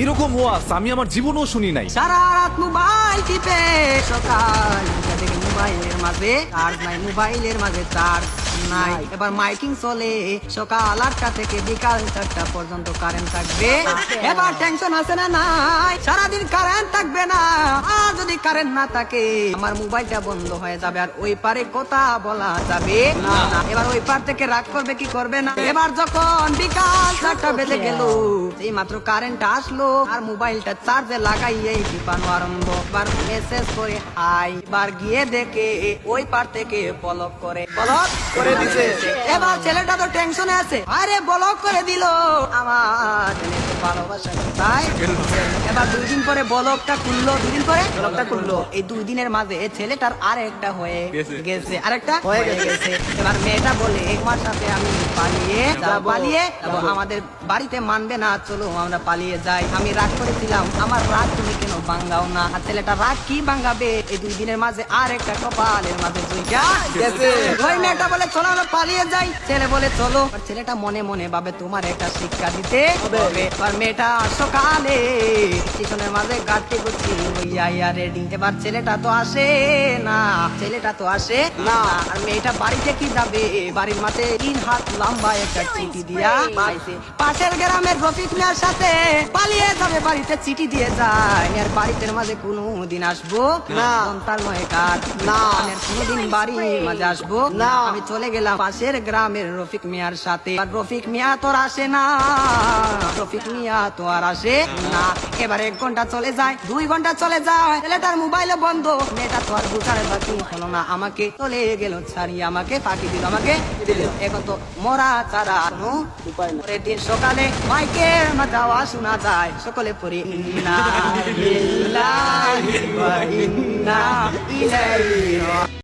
এরকম ওয়াজ আমি আমার জীবনেও শুনি নাই। সারা রাত মোবাইল টিপে সকাল থেকে মোবাইলের মাঝে চার্জ নাই, মোবাইলের মাঝে চার্জ নাই। এবার মাইকিং চলে সকাল 8টা থেকে বিকাল 4টা পর্যন্ত কারেন্ট থাকবে। এবার টেনশন আছে না নাই, সারাদিন কারেন্ট থাকবে না। আর যদি কারেন্ট না থাকে আমার মোবাইলটা বন্ধ হয়ে যাবে, আর ওই পারে কথা বলা যাবে না। এবার ওই পার থেকে রাগ করবে কি করবে না। এবার যখন বিকাল 4টা বেজে গেল, এই মাত্র কারেন্ট আসলো আর মোবাইলটা চার্জে লাগাইয়েই টিপানো আরম্ভ। এবার মেসেজ করে হাই, এবার গিয়ে দেখে ওই পার থেকে ব্লক করে দিছে। এবার ছেলেটা তো টেনশনে আছে, আরে ব্লক করে দিল আমার ভালোবাসা তাই। এবার 2 দিন পরে ব্লকটা খুললো, 2 দিন পরে ব্লকটা খুললো। এই 2 দিনের মাঝে ছেলেটার আরেকটা হয়ে গেছে, আরেকটা হয়ে গেছে। এবার মেয়েটা বলে তোমার সাথে আমি পালিয়ে যাবো, আমাদের বাড়িতে মানবে না, চলো আমরা পালিয়ে যাই। আমি রাগ করেছিলাম, আমার রাগ তুমি কেন ভাঙ্গাও না। আর ছেলেটা রাগ কি ভাঙ্গাবে, এই 2 দিনের মাঝে আর একটা কপালের মাঝে দুইটা গেছে। ওই মেয়েটা বলে চলো আমরা পালিয়ে যাই, ছেলে বলে চলো। আর ছেলেটা মনে মনে ভাবে তোমার একটা শিক্ষা দিতে হবে। আর মেয়েটা সকালে স্টেশনের মাঝে গাড়ি গুটি হইয়া রেডি। এবার ছেলেটা তো আসে না, আর মেয়েটা বাড়িতে কি যাবে, বাড়ির মাঝে 3 হাত লম্বা একটা চিঠি দিয়া পাইছে। পাশের গ্রামের রফিক মিয়ার সাথে পালিয়ে যাবে, বাড়িতে চিঠি দিয়ে যায়। আর বাড়িতে মাঝে কোনদিন আসবো না, তার নয় কার না, কোনদিন বাড়ির মাঝে আসবো না। আমি চলে গেলাম পাশের গ্রামের রফিক মিয়ার সাথে, আর রফিক মিয়া তো আসে না, এবার 1 ঘন্টা চলে যায়, 2 ঘন্টা চলে যায়, ছেলেটার মোবাইলে বন্ধ। মেয়েটা তো আর বুঝার বাকি হলো না, আমাকে চলে গেল ছাড়িয়ে, আমাকে ফাঁকি দিল, এখন তো মরা ছাড়া কোনো উপায় নেই। পরের দিন সকালে মাইকের মাঝে আওয়াজ শোনা যায়, সকলে পড়ি ইন্না লিল্লাহি ওয়া ইন্না ইলাইহি